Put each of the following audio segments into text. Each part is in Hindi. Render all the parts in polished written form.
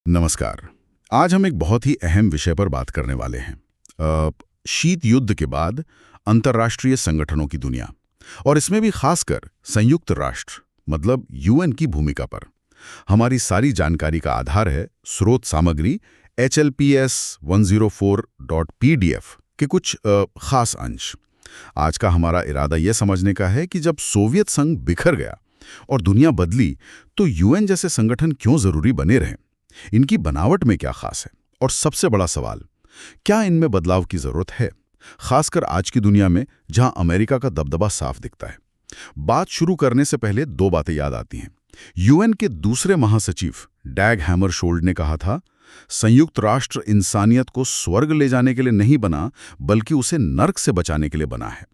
नमस्कार। आज हम एक बहुत ही अहम विषय पर बात करने वाले हैं। शीत युद्ध के बाद अंतर्राष्ट्रीय संगठनों की दुनिया, और इसमें भी खासकर संयुक्त राष्ट्र मतलब यूएन की भूमिका पर। हमारी सारी जानकारी का आधार है स्रोत सामग्री HLPS104.PDF के कुछ खास अंश। आज का हमारा इरादा यह समझने का है कि जब सोवियत संघ बिखर गया और दुनिया बदली, तो यूएन जैसे संगठन क्यों जरूरी बने रहे, इनकी बनावट में क्या खास है, और सबसे बड़ा सवाल, क्या इनमें बदलाव की जरूरत है, खासकर आज की दुनिया में जहां अमेरिका का दबदबा साफ दिखता है। बात शुरू करने से पहले दो बातें याद आती हैं। यूएन के दूसरे महासचिव डैग हैमरशोल्ड ने कहा था, संयुक्त राष्ट्र इंसानियत को स्वर्ग ले जाने के लिए नहीं बना, बल्कि उसे नर्क से बचाने के लिए बना है।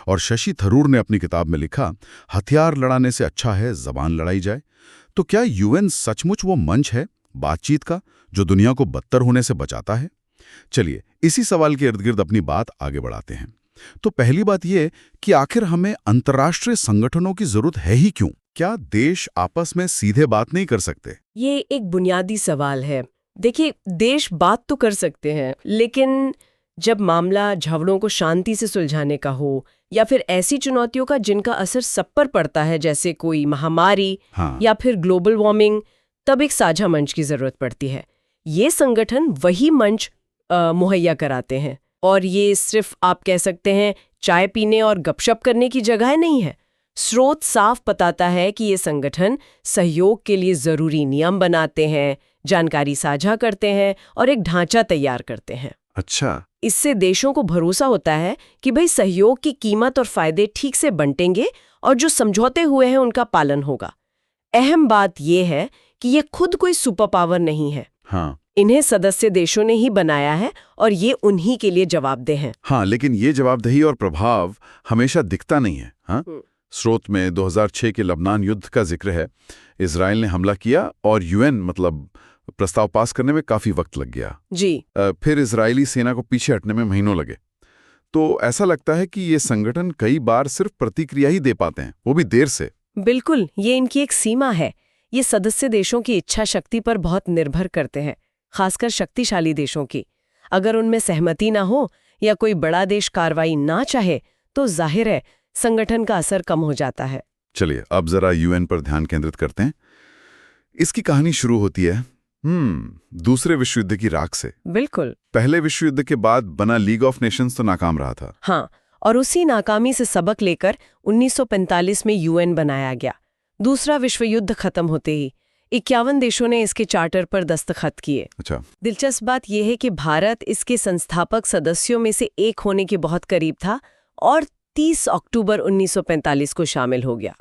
और शशि थरूर ने अपनी किताब में लिखा, हथियार लड़ाने से अच्छा है जबान लड़ाई जाए। तो क्या यूएन सचमुच वो मंच है बातचीत का जो दुनिया को बदतर होने से बचाता है? चलिए इसी सवाल के इर्द गिर्द अपनी बात आगे बढ़ाते हैं। तो पहली बात यह कि आखिर हमें अंतर्राष्ट्रीय संगठनों की जरूरत है ही क्यों? क्या देश आपस में सीधे बात नहीं कर सकते? ये एक बुनियादी सवाल है। देखिए, देश बात तो कर सकते हैं, लेकिन जब मामला झगड़ों को शांति से सुलझाने का हो या फिर ऐसी चुनौतियों का जिनका असर सब पर पड़ता है, जैसे कोई महामारी या फिर ग्लोबल वार्मिंग, तब एक साझा मंच की जरूरत पड़ती है। ये संगठन वही मंच मुहैया कराते हैं, और ये सिर्फ आप कह सकते हैं चाय पीने और गपशप करने की जगह नहीं है। स्रोत साफ बताता है कि ये संगठन सहयोग के लिए जरूरी नियम बनाते हैं, जानकारी साझा करते हैं और एक ढांचा तैयार करते हैं। अच्छा। इससे देशों को भरोसा होता है कि भाई सहयोग की कीमत और फायदे ठीक से बंटेंगे और जो समझौते हुए हैं उनका पालन होगा। अहम बात यह है कि ये खुद कोई सुपर पावर नहीं है। इन्हें सदस्य देशों ने ही बनाया है और ये उन्हीं के लिए जवाबदेह हैं। लेकिन ये जवाबदेही और प्रभाव हमेशा दिखता नहीं है। स्रोत में 2006 के लबनान युद्ध का जिक्र है। इजराइल ने हमला किया और यूएन मतलब प्रस्ताव पास करने में काफी वक्त लग गया जी। फिर इजरायली सेना को पीछे हटने में महीनों लगे। तो ऐसा लगता है कि ये संगठन कई बार सिर्फ प्रतिक्रिया ही दे पाते हैं, वो भी देर से। बिल्कुल, ये इनकी एक सीमा है। ये सदस्य देशों की इच्छा शक्ति पर बहुत निर्भर करते हैं, खासकर शक्तिशाली देशों की। अगर उनमें सहमति ना हो या कोई बड़ा देश कार्रवाई ना चाहे, तो जाहिर है संगठन का असर कम हो जाता है। चलिए अब जरा यूएन पर ध्यान केंद्रित करते हैं। इसकी कहानी शुरू होती है दूसरे विश्व युद्ध की राख से। बिल्कुल। पहले विश्व युद्ध के बाद बना लीग ऑफ नेशंस तो नाकाम रहा था। हाँ, और उसी नाकामी से सबक लेकर 1945 में यूएन बनाया गया। दूसरा विश्व युद्ध खत्म होते ही 51 देशों ने इसके चार्टर पर दस्तखत किए। अच्छा। दिलचस्प बात यह है कि भारत इसके संस्थापक सदस्यों में से एक होने के बहुत करीब था और 30 अक्टूबर 1945 को शामिल हो गया।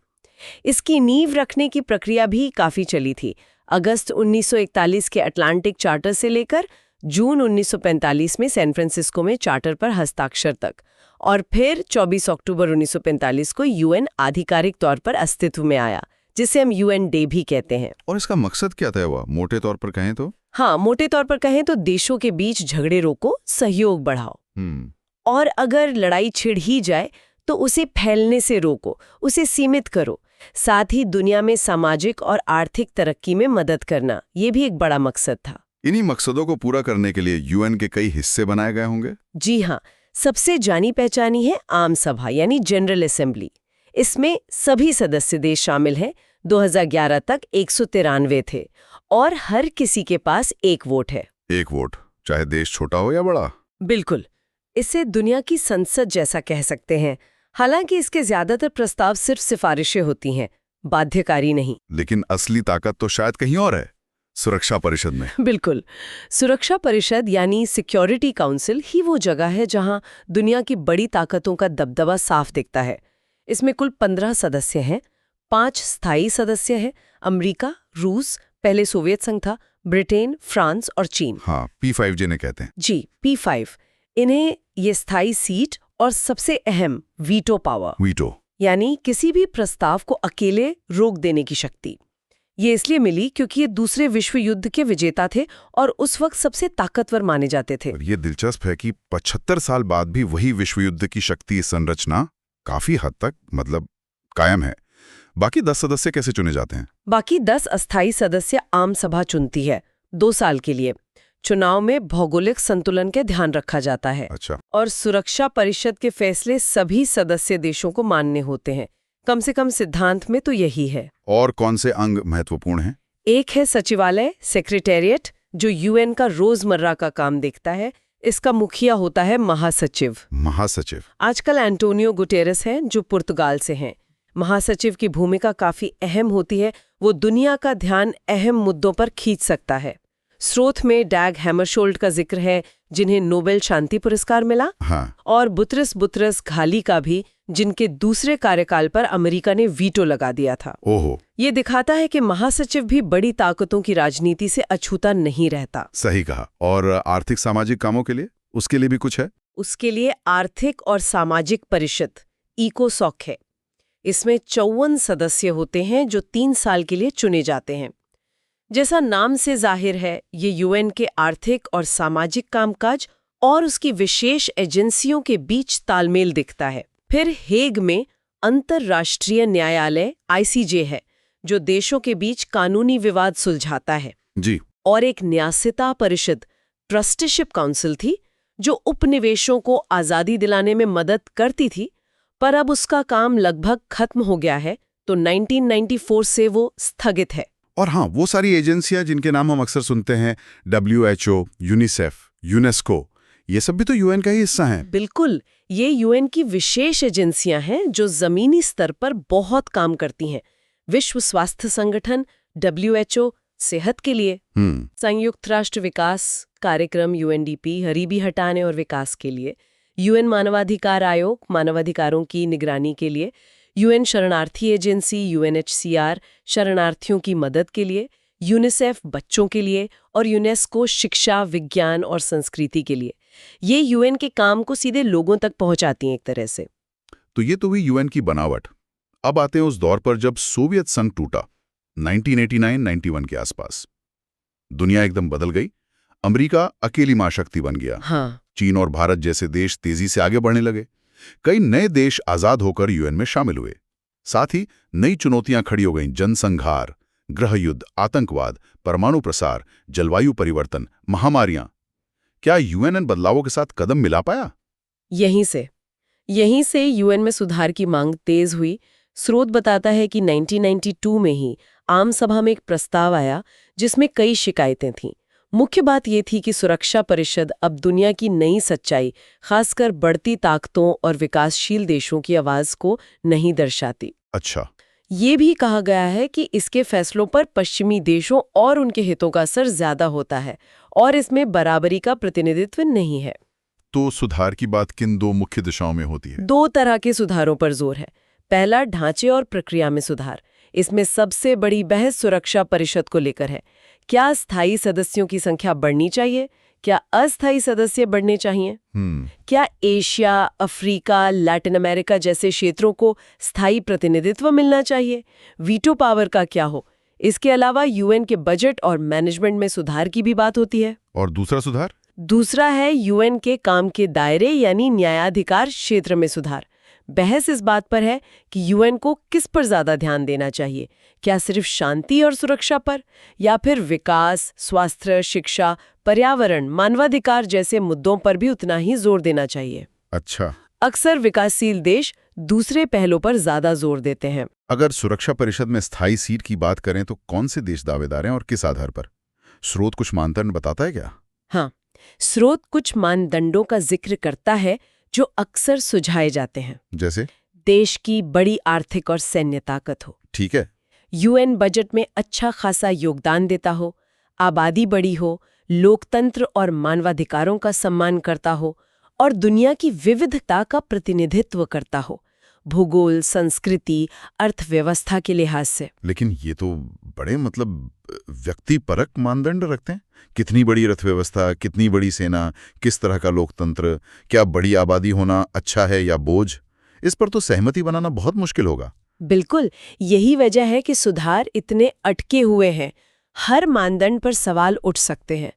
इसकी नींव रखने की प्रक्रिया भी काफी चली थी। अगस्त 1941 के अटलांटिक चार्टर से लेकर जून 1945 में सैन फ्रांसिस्को में चार्टर पर हस्ताक्षर तक, और फिर 24 अक्टूबर 1945 को यूएन आधिकारिक तौर पर अस्तित्व में आया, जिसे हम यूएन डे भी कहते हैं। और इसका मकसद क्या तय हुआ, मोटे तौर पर कहें तो? हाँ, मोटे तौर पर कहें तो देशों के बीच झगड़े रोको, सहयोग बढ़ाओ, और अगर लड़ाई छिड़ ही जाए तो उसे फैलने से रोको, उसे सीमित करो। साथ ही दुनिया में सामाजिक और आर्थिक तरक्की में मदद करना, ये भी एक बड़ा मकसद था। इन्हीं मकसदों को पूरा करने के लिए यूएन के कई हिस्से बनाए गए होंगे। जी हाँ, सबसे जानी पहचानी है आम सभा यानी जनरल असेंबली। इसमें सभी सदस्य देश शामिल हैं। 2011 तक 193 थे और हर किसी के पास एक वोट है। एक वोट, चाहे देश छोटा हो या बड़ा। बिल्कुल, इसे दुनिया की संसद जैसा कह सकते हैं। हालांकि इसके ज्यादातर प्रस्ताव सिर्फ सिफारिशें होती हैं, बाध्यकारी नहीं। लेकिन असली ताकत तो शायद कहीं और है, सुरक्षा परिषद में। बिल्कुल, सुरक्षा परिषद यानी सिक्योरिटी काउंसिल ही वो जगह है जहां दुनिया की बड़ी ताकतों का दबदबा साफ दिखता है। इसमें कुल 15 सदस्य हैं। 5 स्थायी सदस्य हैं, अमेरिका, रूस, पहले सोवियत संघ था, ब्रिटेन, फ्रांस और चीन। हाँ, P5 जिन्हें कहते हैं। जी, P5। इन्हें ये स्थायी सीट और सबसे अहम वीटो पावर, वीटो यानी किसी भी प्रस्ताव को अकेले रोक देने की शक्ति, ये इसलिए मिली क्योंकि ये दूसरे विश्व युद्ध के विजेता थे और उस वक्त सबसे ताकतवर माने जाते थे। और ये दिलचस्प है कि 75 साल बाद भी वही विश्व युद्ध की शक्ति संरचना काफी हद तक मतलब कायम है। बाकी 10 सदस्य कैसे चुने जाते हैं? बाकी 10 अस्थायी सदस्य आम सभा चुनती है। 2 साल के लिए। चुनाव में भौगोलिक संतुलन के ध्यान रखा जाता है। अच्छा। और सुरक्षा परिषद के फैसले सभी सदस्य देशों को मान्य होते हैं। कम से कम सिद्धांत में तो यही है। और कौन से अंग महत्वपूर्ण हैं? एक है सचिवालय, सेक्रेटेरिएट, जो यूएन का रोजमर्रा का काम देखता है। इसका मुखिया होता है महासचिव। महासचिव। आजकल एंटोनियो गुटेरेस हैं, जो पुर्तगाल से हैं। महासचिव की भूमिका काफी अहम होती है। वो दुनिया का ध्यान अहम मुद्दों पर खींच सकता है। स्रोत में डैग हैमरशोल्ड का जिक्र है, जिन्हें नोबेल शांति पुरस्कार मिला। हाँ। और बुतरस घाली का भी, जिनके दूसरे कार्यकाल पर अमेरिका ने वीटो लगा दिया था। ओहो। ये दिखाता है कि महासचिव भी बड़ी ताकतों की राजनीति से अछूता नहीं रहता। सही कहा। और आर्थिक सामाजिक कामों के लिए उसके लिए भी कुछ है? उसके लिए आर्थिक और सामाजिक परिषद, इकोसॉक है। इसमें 54 सदस्य होते हैं जो 3 साल के लिए चुने जाते हैं। जैसा नाम से जाहिर है, ये यूएन के आर्थिक और सामाजिक कामकाज और उसकी विशेष एजेंसियों के बीच तालमेल दिखता है। फिर हेग में अंतर्राष्ट्रीय न्यायालय आईसीजे है, जो देशों के बीच कानूनी विवाद सुलझाता है। जी। और एक न्यासिता परिषद, ट्रस्टीशिप काउंसिल थी, जो उपनिवेशों को आज़ादी दिलाने में मदद करती थी, पर अब उसका काम लगभग खत्म हो गया है, तो 1994 से वो स्थगित है। और हाँ, वो सारी एजेंसियां जिनके नाम हम अक्सर सुनते हैं, WHO, यूनिसेफ, यूनेस्को, ये सब भी तो यूएन का ही हिस्सा हैं। बिल्कुल, ये यूएन की विशेष एजेंसियां हैं जो जमीनी स्तर पर बहुत काम करती हैं। विश्व स्वास्थ्य संगठन WHO सेहत के लिए, संयुक्त राष्ट्र विकास कार्यक्रम UNDP गरीबी हटाने और विकास के लिए, यूएन मानवाधिकार आयोग मानवाधिकारों की निगरानी के लिए, यूएन शरणार्थी एजेंसी UNHCR शरणार्थियों की मदद के लिए, यूनिसेफ बच्चों के लिए और यूनेस्को शिक्षा, विज्ञान और संस्कृति के लिए। ये यूएन के काम को सीधे लोगों तक पहुंचाती हैं एक तरह से। तो ये तो हुई यूएन की बनावट। अब आते हैं उस दौर पर जब सोवियत संघ टूटा, 1989-91 के आसपास। दुनिया एकदम बदल गई। अमेरिका अकेली महाशक्ति बन गया। हाँ। चीन और भारत जैसे देश तेजी से आगे बढ़ने लगे। कई नए देश आजाद होकर यूएन में शामिल हुए। साथ ही नई चुनौतियां खड़ी हो गईं, जनसंहार, गृह युद्ध, आतंकवाद, परमाणु प्रसार, जलवायु परिवर्तन, महामारियां। क्या यूएन इन बदलावों के साथ कदम मिला पाया? यहीं से यूएन में सुधार की मांग तेज हुई। स्रोत बताता है कि 1992 में ही आम सभा में एक प्रस्ताव आया जिसमें कई शिकायतें थीं। मुख्य बात ये थी कि सुरक्षा परिषद अब दुनिया की नई सच्चाई, खासकर बढ़ती ताकतों और विकासशील देशों की आवाज को नहीं दर्शाती। अच्छा। ये भी कहा गया है कि इसके फैसलों पर पश्चिमी देशों और उनके हितों का असर ज्यादा होता है और इसमें बराबरी का प्रतिनिधित्व नहीं है। तो सुधार की बात किन 2 मुख्य दिशाओं में होती है? 2 तरह के सुधारों पर जोर है। पहला, ढांचे और प्रक्रिया में सुधार। इसमें सबसे बड़ी बहस सुरक्षा परिषद को लेकर है। क्या स्थायी सदस्यों की संख्या बढ़नी चाहिए? क्या अस्थायी सदस्य बढ़ने चाहिए? क्या एशिया, अफ्रीका, लैटिन अमेरिका जैसे क्षेत्रों को स्थायी प्रतिनिधित्व मिलना चाहिए? वीटो पावर का क्या हो? इसके अलावा यूएन के बजट और मैनेजमेंट में सुधार की भी बात होती है। और दूसरा सुधार? दूसरा है यूएन के काम के दायरे यानी न्यायाधिकार क्षेत्र में सुधार। बहस इस बात पर है कि यूएन को किस पर ज्यादा ध्यान देना चाहिए, क्या सिर्फ शांति और सुरक्षा पर, या फिर विकास, स्वास्थ्य, शिक्षा, पर्यावरण, मानवाधिकार जैसे मुद्दों पर भी उतना ही जोर देना चाहिए। अच्छा। अक्सर विकासशील देश दूसरे पहलों पर ज्यादा जोर देते हैं। अगर सुरक्षा परिषद में स्थायी सीट की बात करें तो कौन से देश दावेदार हैं और किस आधार पर? स्रोत कुछ मानदंड बताता है क्या? हाँ, स्रोत कुछ मानदंडों का जिक्र करता है जो अक्सर सुझाए जाते हैं। जैसे? देश की बड़ी आर्थिक और सैन्य ताकत हो, ठीक है। यूएन बजट में अच्छा खासा योगदान देता हो, आबादी बड़ी हो, लोकतंत्र और मानवाधिकारों का सम्मान करता हो और दुनिया की विविधता का प्रतिनिधित्व करता हो, भूगोल, संस्कृति, अर्थव्यवस्था के लिहाज से। लेकिन ये तो बड़े व्यक्तिपरक मानदंड रखते हैं। कितनी बड़ी अर्थव्यवस्था, कितनी बड़ी सेना, किस तरह का लोकतंत्र, क्या बड़ी आबादी होना अच्छा है या बोझ? इस पर तो सहमति बनाना बहुत मुश्किल होगा। बिल्कुल, यही वजह है कि सुधार इतने अटके हुए हैं। हर मानदंड पर सवाल उठ सकते हैं।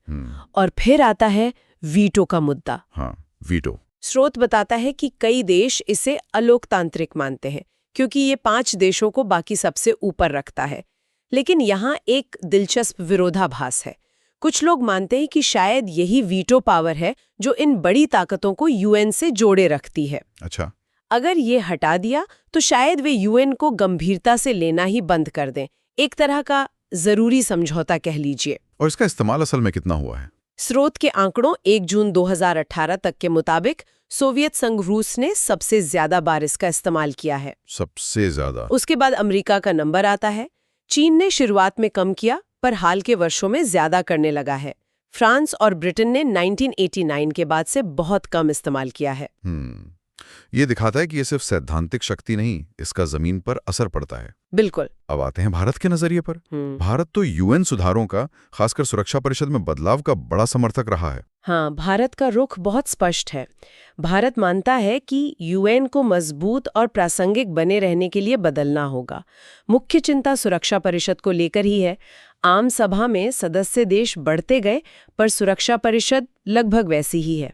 और फिर आता है वीटो का मुद्दा। हाँ, वीटो। स्रोत बताता है कि कई देश इसे अलोकतांत्रिक मानते हैं क्योंकि ये 5 देशों को बाकी सबसे ऊपर रखता है। लेकिन यहाँ एक दिलचस्प विरोधाभास है। कुछ लोग मानते हैं कि शायद यही वीटो पावर है जो इन बड़ी ताकतों को यूएन से जोड़े रखती है। अच्छा। अगर ये हटा दिया तो शायद वे यूएन को गंभीरता से लेना ही बंद कर दें, एक तरह का जरूरी समझौता कह लीजिए। और इसका इस्तेमाल असल में कितना हुआ है? स्रोत के आंकड़ों 1 जून 2018 तक के मुताबिक सोवियत संघ रूस ने सबसे ज्यादा बार इसका इस्तेमाल किया है। सबसे ज्यादा? उसके बाद अमेरिका का नंबर आता है। चीन ने शुरुआत में कम किया, पर हाल के वर्षों में ज्यादा करने लगा है। फ्रांस और ब्रिटेन ने 1989 के बाद से बहुत कम इस्तेमाल किया है। ये दिखाता है कि ये सिर्फ सैद्धांतिक शक्ति नहीं, इसका जमीन पर असर पड़ता है। बिल्कुल। अब आते हैं भारत के नजरिए पर। भारत तो यूएन सुधारों का, खासकर सुरक्षा परिषद में बदलाव का बड़ा समर्थक रहा है। हाँ, भारत का रुख बहुत स्पष्ट है। भारत मानता है कि यूएन को मजबूत और प्रासंगिक बने रहने के लिए बदलना होगा। मुख्य चिंता सुरक्षा परिषद को लेकर ही है। आम सभा में सदस्य देश बढ़ते गए, पर सुरक्षा परिषद लगभग वैसी ही है।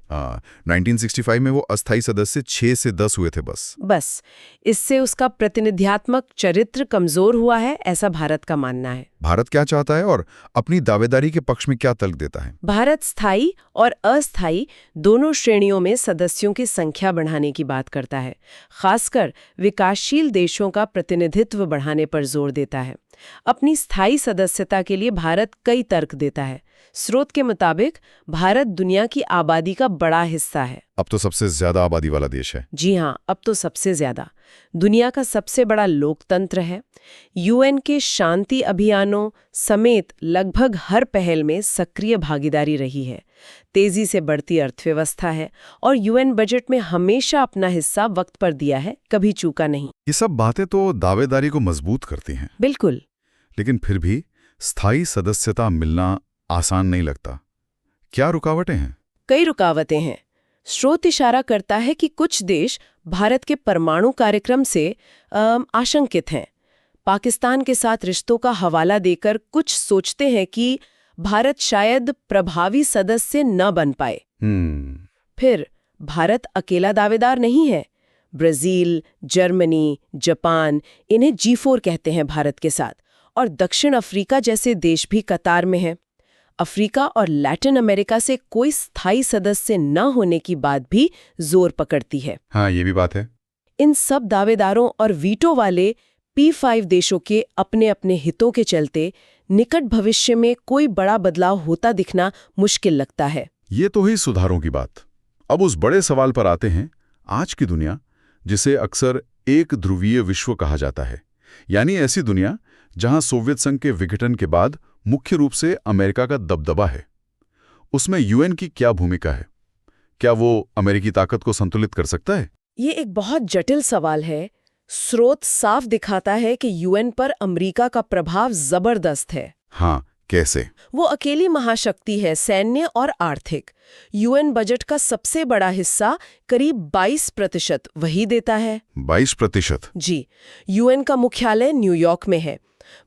1965 में वो अस्थायी सदस्य 6 से 10 हुए थे बस। इससे उसका प्रतिनिध्यात्मक चरित्र कमजोर हुआ है, ऐसा भारत का मानना है। भारत क्या चाहता है और अपनी दावेदारी के पक्ष में क्या तर्क देता है? भारत स्थायी और अस्थायी दोनों श्रेणियों में सदस्यों की संख्या बढ़ाने की बात करता है। खासकर विकासशील देशों का प्रतिनिधित्व बढ़ाने पर जोर देता है। अपनी स्थायी सदस्यता के लिए भारत कई तर्क देता है। स्रोत के मुताबिक भारत दुनिया की आबादी का बड़ा हिस्सा है। अब तो सबसे ज्यादा आबादी वाला देश है। जी हाँ, अब तो सबसे ज्यादा। दुनिया का सबसे बड़ा लोकतंत्र है। यूएन के शांति अभियानों समेत लगभग हर पहल में सक्रिय भागीदारी रही है। तेजी से बढ़ती अर्थव्यवस्था है और यूएन बजट में हमेशा अपना हिस्सा वक्त पर दिया है, कभी चूका नहीं। ये सब बातें तो दावेदारी को मजबूत करती हैं। बिल्कुल। लेकिन फिर भी स्थायी सदस्यता मिलना आसान नहीं लगता। क्या रुकावटें हैं? कई रुकावटें हैं। स्रोत इशारा करता है कि कुछ देश भारत के परमाणु कार्यक्रम से आशंकित हैं। पाकिस्तान के साथ रिश्तों का हवाला देकर कुछ सोचते हैं कि भारत शायद प्रभावी सदस्य न बन पाए। फिर भारत अकेला दावेदार नहीं है। ब्राजील, जर्मनी, जापान, इन्हें G4 कहते हैं भारत के साथ, और दक्षिण अफ्रीका जैसे देश भी कतार में हैं। अफ्रीका और लैटिन अमेरिका से कोई स्थायी सदस्य न होने की बात भी जोर पकड़ती है। हाँ, ये भी बात है। इन सब दावेदारों और वीटो वाले P5 देशों के अपने अपने हितों के चलते निकट भविष्य में कोई बड़ा बदलाव होता दिखना मुश्किल लगता है। ये तो ही सुधारों की बात। अब उस बड़े सवाल पर आते हैं। आज की दुनिया, जिसे अक्सर एक ध्रुवीय विश्व कहा जाता है, यानी ऐसी दुनिया जहां सोवियत संघ के विघटन के बाद मुख्य रूप से अमेरिका का दबदबा है, उसमें यूएन की क्या भूमिका है? क्या वो अमेरिकी ताकत को संतुलित कर सकता है? ये एक बहुत जटिल सवाल है। स्रोत साफ दिखाता है कि यूएन पर अमेरिका का प्रभाव जबरदस्त है। हाँ, कैसे? वो अकेली महाशक्ति है, सैन्य और आर्थिक। यूएन बजट का सबसे बड़ा हिस्सा करीब 22% वही देता है। 22%? जी। यूएन का मुख्यालय न्यूयॉर्क में है।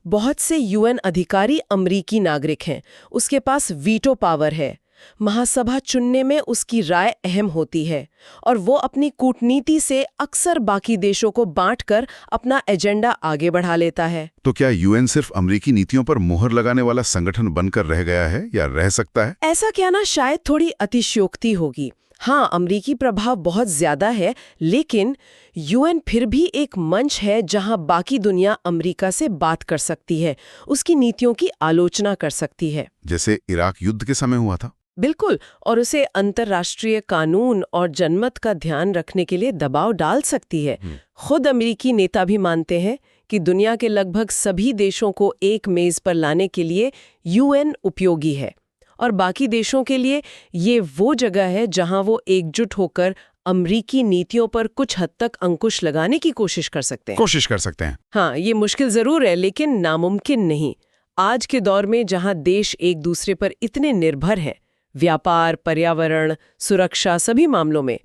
बहुत से यूएन अधिकारी अमरीकी नागरिक हैं। उसके पास वीटो पावर है। महासभा चुनने में उसकी राय अहम होती है, और वो अपनी कूटनीति से अक्सर बाकी देशों को बांटकर अपना एजेंडा आगे बढ़ा लेता है। तो क्या यूएन सिर्फ अमरीकी नीतियों पर मोहर लगाने वाला संगठन बनकर रह गया है या रह सकता है? ऐसा कहना शायद थोड़ी अतिशयोक्ति होगी। हाँ, अमरीकी प्रभाव बहुत ज्यादा है, लेकिन यूएन फिर भी एक मंच है जहां बाकी दुनिया अमेरिका से बात कर सकती है, उसकी नीतियों की आलोचना कर सकती है। जैसे इराक युद्ध के समय हुआ था। बिल्कुल, और उसे अंतर्राष्ट्रीय कानून और जनमत का ध्यान रखने के लिए दबाव डाल सकती है। खुद अमेरिकी नेता भी मानते हैं कि दुनिया के लगभग सभी देशों को एक मेज पर लाने के लिए यूएन उपयोगी है, और बाकी देशों के लिए ये वो जगह है जहां वो एकजुट होकर अमरीकी नीतियों पर कुछ हद तक अंकुश लगाने की कोशिश कर सकते हैं। हाँ, ये मुश्किल जरूर है, लेकिन नामुमकिन नहीं। आज के दौर में जहां देश एक दूसरे पर इतने निर्भर हैं, व्यापार, पर्यावरण, सुरक्षा, सभी मामलों में,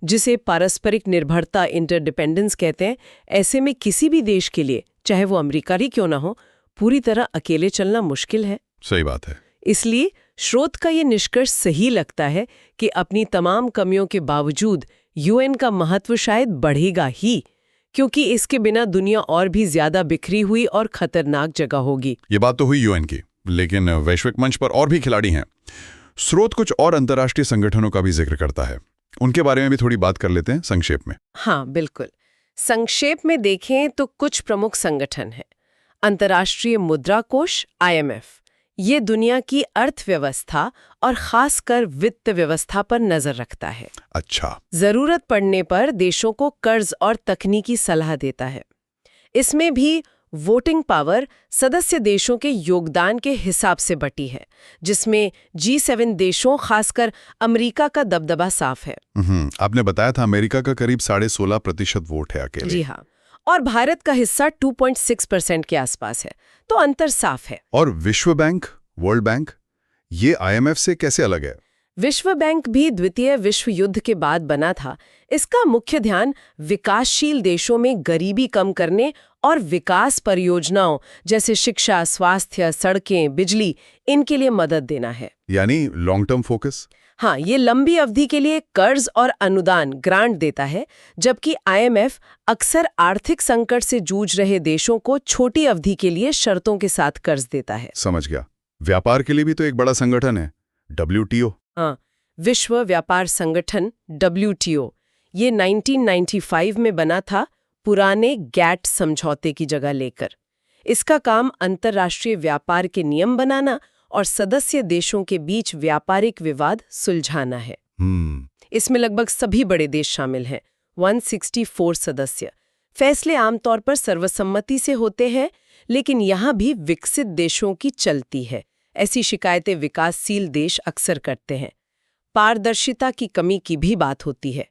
जिसे पारस्परिक निर्भरता, इंटरडिपेंडेंस कहते हैं, ऐसे में किसी भी देश के लिए, चाहे वो अमेरिका ही क्यों ना हो, पूरी तरह अकेले चलना मुश्किल है। सही बात है। इसलिए स्रोत का ये निष्कर्ष सही लगता है कि अपनी तमाम कमियों के बावजूद यूएन का महत्व शायद बढ़ेगा ही, क्योंकि इसके बिना दुनिया और भी ज्यादा बिखरी हुई और खतरनाक जगह होगी। ये बात तो हुई यूएन की। लेकिन वैश्विक मंच पर और भी खिलाड़ी हैं। स्रोत कुछ और अंतर्राष्ट्रीय संगठनों का भी जिक्र करता है, उनके बारे में भी थोड़ी बात कर लेते हैं संक्षेप में। हाँ बिल्कुल। संक्षेप में देखें तो कुछ प्रमुख संगठन हैं। अंतर्राष्ट्रीय मुद्रा कोष IMF, ये दुनिया की अर्थव्यवस्था और खासकर वित्त व्यवस्था पर नजर रखता है। अच्छा। जरूरत पड़ने पर देशों को कर्ज और तकनीकी सलाह देता है। इसमें भी वोटिंग पावर सदस्य देशों के योगदान के हिसाब से बटी है, जिसमें G7 देशों खासकर अमेरिका का दबदबा साफ है। आपने बताया था अमेरिका का करीब 16.5% वोट है अकेले। जी हाँ, और भारत का हिस्सा 2.6% के आसपास है, तो अंतर साफ है। और विश्व बैंक, वर्ल्ड बैंक, ये IMF से कैसे अलग है? विश्व बैंक भी द्वितीय विश्व युद्ध के बाद बना था। इसका मुख्य ध्यान विकासशील देशों में गरीबी कम करने और विकास परियोजनाओं जैसे शिक्षा, स्वास्थ्य, सड़कें, बिजली, इनके लिए मदद देना है। यानी लॉन्ग टर्म फोकस। हाँ, ये लंबी अवधि के लिए कर्ज और अनुदान ग्रांट देता है, जबकि IMF अक्सर आर्थिक संकट से जूझ रहे देशों को छोटी अवधि के लिए शर्तों के साथ कर्ज देता है। समझ गया। व्यापार के लिए भी तो एक बड़ा संगठन है, WTO। हाँ, विश्व व्यापार संगठन WTO, ये 1995 में बना था, पुराने GATT समझौते की जगह लेकर। इसका काम अंतर्राष्ट्रीय व्यापार के नियम बनाना और सदस्य देशों के बीच व्यापारिक विवाद सुलझाना है। इसमें लगभग सभी बड़े देश शामिल हैं, 164 सदस्य। फैसले आमतौर पर सर्वसम्मति से होते हैं, लेकिन यहाँ भी विकसित देशों की चलती है। ऐसी शिकायतें विकासशील देश अक्सर करते हैं। पारदर्शिता की कमी की भी बात होती है।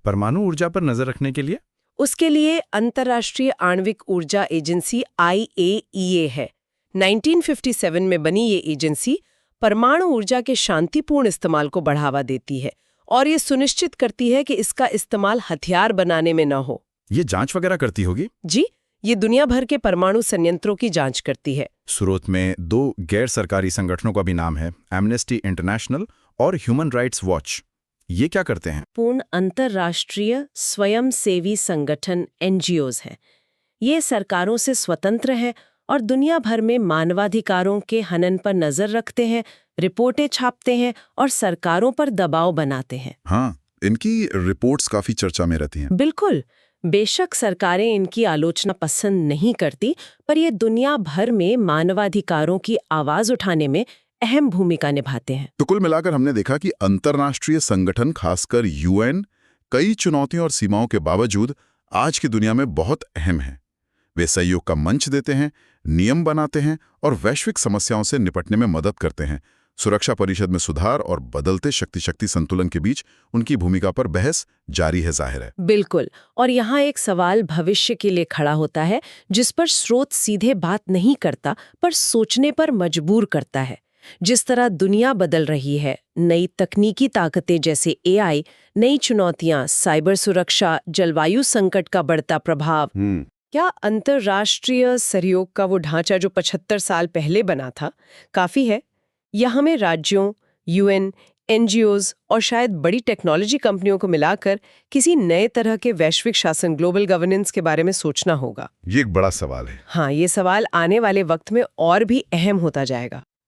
परमाणु ऊर्जा पर नजर रखने के लिए? उसके लिए अंतर्राष्ट्रीय आणविक ऊर्जा एजेंसी IAEA है। 1957 में बनी ये एजेंसी परमाणु ऊर्जा के शांतिपूर्ण इस्तेमाल को बढ़ावा देती है और ये सुनिश्चित करती है कि इसका इस्तेमाल हथियार बनाने में न हो। ये जांच वगैरह करती होगी? जी, ये दुनिया भर के परमाणु संयंत्रों की जांच करती है। स्रोत में 2 गैर सरकारी संगठनों का भी नाम है, एमनेस्टी इंटरनेशनल और ह्यूमन राइट्स वॉच। ये क्या करते हैं? पूर्ण अंतर्राष्ट्रीय स्वयंसेवी संगठन NGOs हैं। ये सरकारों से स्वतंत्र है और दुनिया भर में मानवाधिकारों के हनन पर नजर रखते हैं, रिपोर्टें छापते हैं और सरकारों पर दबाव बनाते हैं। हाँ, इनकी रिपोर्ट्स काफी चर्चा में रहती हैं। बिल्कुल। बेशक सरकारें इनकी आलोचना पसंद नहीं करती, पर ये दुनिया भर में मानवाधिकारों की आवाज उठाने में अहम भूमिका निभाते हैं। तो कुल मिलाकर हमने देखा कि अंतर्राष्ट्रीय संगठन, खासकर UN, कई चुनौतियों और सीमाओं के बावजूद आज की दुनिया में बहुत अहम है। वे सहयोग का मंच देते हैं, नियम बनाते हैं और वैश्विक समस्याओं से निपटने में मदद करते हैं। सुरक्षा परिषद में सुधार और बदलते शक्ति संतुलन के बीच उनकी भूमिका पर बहस जारी है, जाहिर है। बिल्कुल। और यहाँ एक सवाल भविष्य के लिए खड़ा होता है, जिस पर स्रोत सीधे बात नहीं करता, पर सोचने पर मजबूर करता है। जिस तरह दुनिया बदल रही है, नई तकनीकी ताकतें जैसे AI, नई चुनौतियां, साइबर सुरक्षा, जलवायु संकट का बढ़ता प्रभाव, क्या अंतर्राष्ट्रीय सहयोग का वो ढांचा जो 75 साल पहले बना था, काफी है? या हमें राज्यों, UN, NGOs और शायद बड़ी टेक्नोलॉजी कंपनियों को मिलाकर किसी नए तरह के वैश्विक शासन, ग्लोबल गवर्नेंस के बारे में सोचना होगा? ये एक बड़ा सवाल है। हाँ, ये सवाल आने वाले वक्त में और भी अहम होता जाएगा।